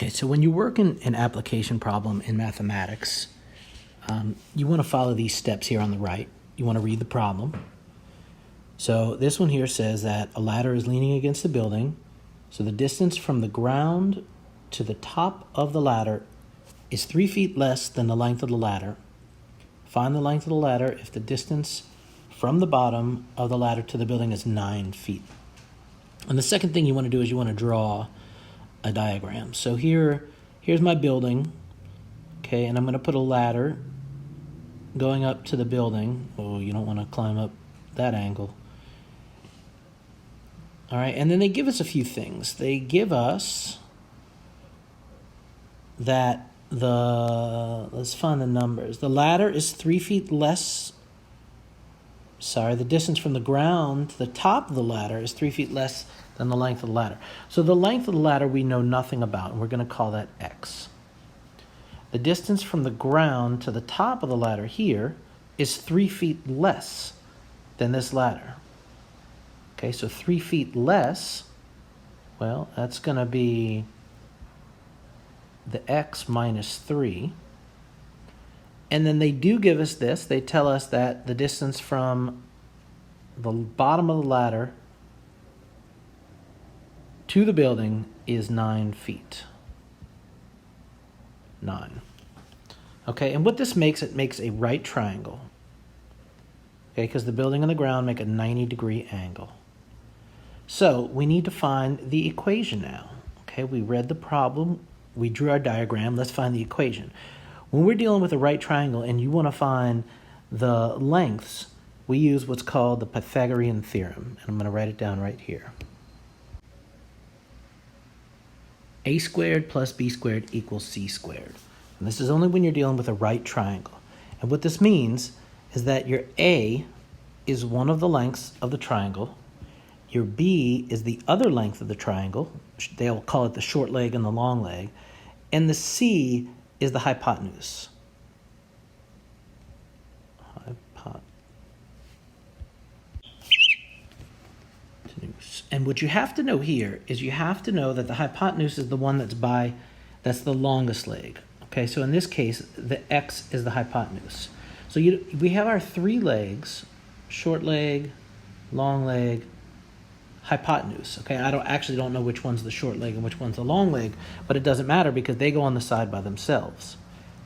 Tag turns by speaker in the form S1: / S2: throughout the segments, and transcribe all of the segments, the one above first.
S1: Okay, so when you work in an application problem in mathematics, you want to follow these steps here on the right. You want to read the problem. So this one here says that a ladder is leaning against the building. So the distance from the ground to the top of the ladder is 3 feet less than the length of the ladder. Find the length of the ladder if the distance from the bottom of the ladder to the building is 9 feet. And the second thing you want to do is you want to draw a diagram. So here's my building, okay, and I'm going to put a ladder going up to the building. Oh, you don't want to climb up that angle. All right, and then they give us a few things. They give us that let's find the numbers. The ladder is 3 feet less. Sorry, the distance from the ground to the top of the ladder is 3 feet less than the length of the ladder. So the length of the ladder we know nothing about, and we're going to call that x. The distance from the ground to the top of the ladder here is 3 feet less than this ladder. Okay, so 3 feet less, well, that's going to be the x minus 3. And then they do give us this. They tell us that the distance from the bottom of the ladder to the building is 9 feet. 9. Okay, and what this makes, it makes a right triangle. Okay, because the building and the ground make a 90-degree angle. So we need to find the equation now. Okay, we read the problem, we drew our diagram, let's find the equation. When we're dealing with a right triangle and you want to find the lengths, we use what's called the Pythagorean Theorem. And I'm going to write it down right here. A squared plus b squared equals c squared. And this is only when you're dealing with a right triangle. And what this means is that your A is one of the lengths of the triangle. Your B is the other length of the triangle. They'll call it the short leg and the long leg. And the C is the hypotenuse. And what you have to know here is you have to know that the hypotenuse is the one that's the longest leg. Okay, so in this case, the x is the hypotenuse. So we have our 3 legs, short leg, long leg, hypotenuse. Okay, I actually don't know which one's the short leg and which one's the long leg, but it doesn't matter because they go on the side by themselves.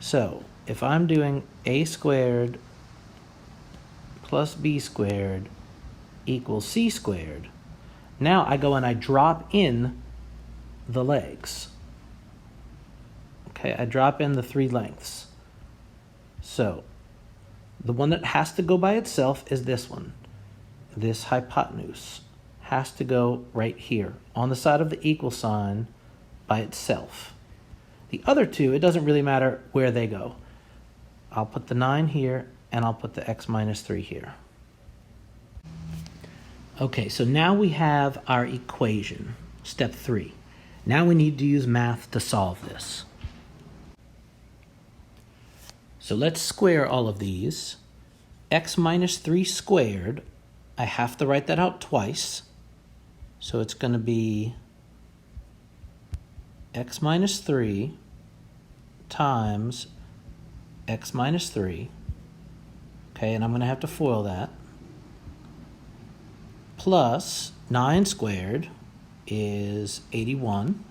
S1: So if I'm doing a squared plus b squared equals c squared, now I go and I drop in the legs. Okay, I drop in the 3 lengths. So the one that has to go by itself is this one. This hypotenuse has to go right here on the side of the equal sign by itself. The other two, it doesn't really matter where they go. I'll put the 9 here and I'll put the x minus 3 here. Okay, so now we have our equation, step 3. Now we need to use math to solve this. So let's square all of these. X minus 3 squared, I have to write that out twice. So it's going to be x minus 3 times x minus 3. Okay, and I'm going to have to FOIL that. Plus 9 squared is 81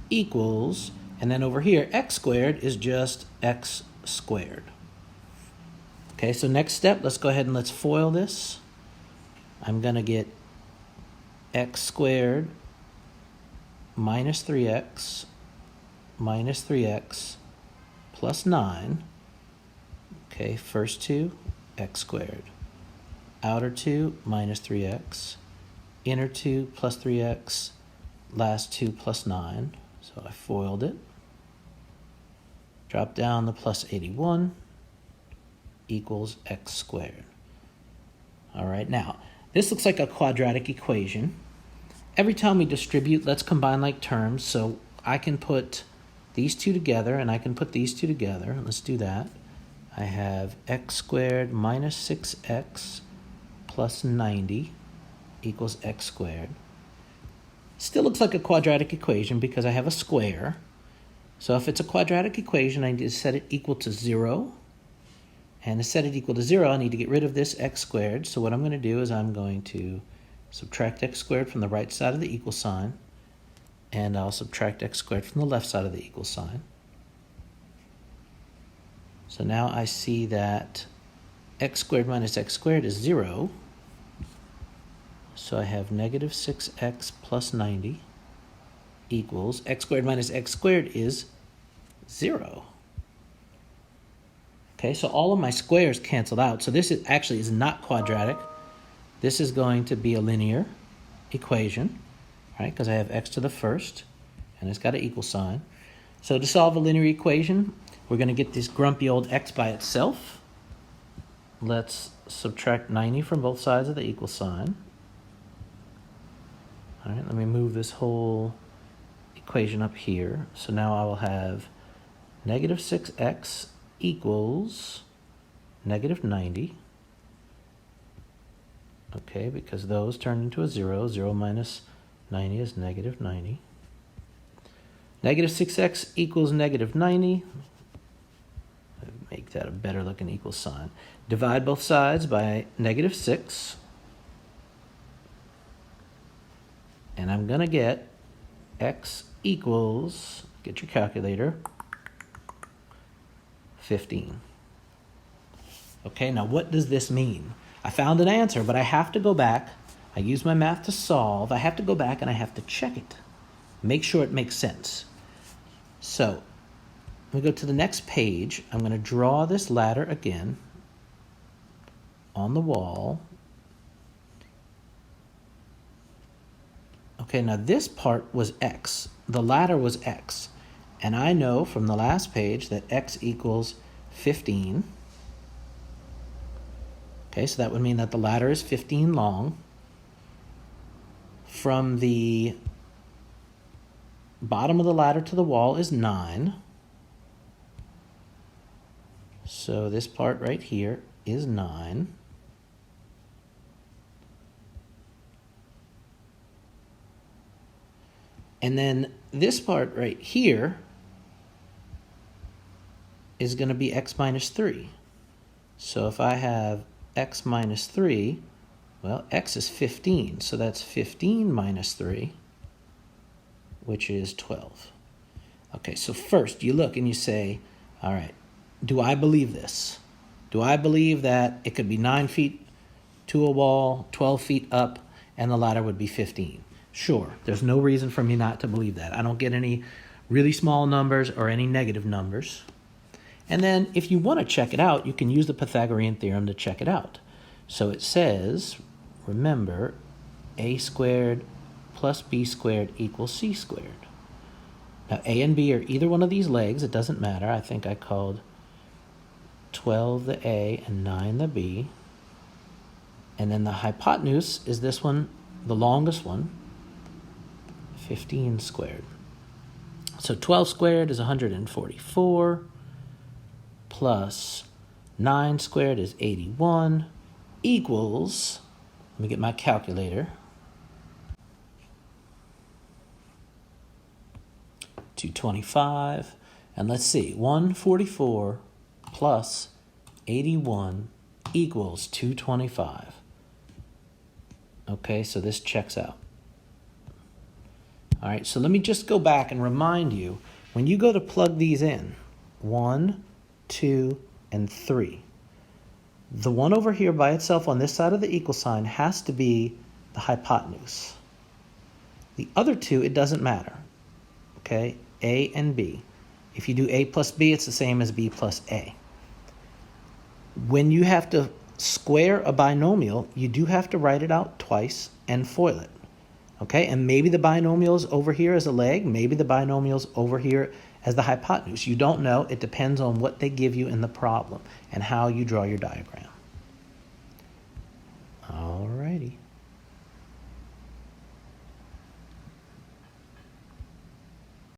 S1: equals, and then over here, x squared is just x squared. Okay, so next step, let's go ahead and let's FOIL this. I'm going to get x squared minus 3x plus 9. Okay, first two, x squared. Outer 2 minus 3x, inner 2 plus 3x, last 2 plus 9. So I FOILed it. Drop down the plus 81 equals x squared. All right, now this looks like a quadratic equation. Every time we distribute, let's combine like terms. So I can put these two together and I can put these two together. Let's do that. I have x squared minus 6x plus 90 equals x squared. Still looks like a quadratic equation because I have a square. So if it's a quadratic equation, I need to set it equal to 0. And to set it equal to 0, I need to get rid of this x squared. So what I'm going to do is I'm going to subtract x squared from the right side of the equal sign. And I'll subtract x squared from the left side of the equal sign. So now I see that x squared minus x squared is 0. So I have negative 6x plus 90 equals x squared minus x squared is 0. Okay, so all of my squares canceled out. So this is actually is not quadratic. This is going to be a linear equation, right? Because I have x to the first, and it's got an equal sign. So to solve a linear equation, we're going to get this grumpy old x by itself. Let's subtract 90 from both sides of the equal sign. All right, let me move this whole equation up here. So now I will have negative 6x equals negative 90. Okay, because those turn into a 0. 0 minus 90 is negative 90. Negative 6x equals negative 90. Make that a better looking equal sign. Divide both sides by negative 6. And I'm going to get x equals, get your calculator, 15. Okay, now what does this mean? I found an answer, but I have to go back. I use my math to solve. I have to go back and I have to check it. Make sure it makes sense. So, we go to the next page. I'm going to draw this ladder again on the wall. Okay, now this part was x. The ladder was x. And I know from the last page that x equals 15. Okay, so that would mean that the ladder is 15 long. From the bottom of the ladder to the wall is 9. So this part right here is 9. And then this part right here is going to be x minus 3. So if I have x minus 3, well, x is 15. So that's 15 minus 3, which is 12. Okay, so first you look and you say, all right, do I believe this? Do I believe that it could be 9 feet to a wall, 12 feet up, and the ladder would be 15? Sure, there's no reason for me not to believe that. I don't get any really small numbers or any negative numbers. And then if you want to check it out, you can use the Pythagorean Theorem to check it out. So it says, remember, a squared plus b squared equals c squared. Now a and b are either one of these legs. It doesn't matter. I think I called 12 the a and 9 the b. And then the hypotenuse is this one, the longest one, 15 squared. So 12 squared is 144, plus 9 squared is 81, equals, let me get my calculator, 225, and let's see, 144 plus 81 equals 225. Okay, so this checks out. All right, so let me just go back and remind you, when you go to plug these in, 1, 2, and 3, the one over here by itself on this side of the equal sign has to be the hypotenuse. The other two, it doesn't matter, okay? A and B. If you do A plus B, it's the same as B plus A. When you have to square a binomial, you do have to write it out twice and FOIL it. Okay, and maybe the binomial is over here as a leg, maybe the binomial is over here as the hypotenuse. You don't know. It depends on what they give you in the problem and how you draw your diagram.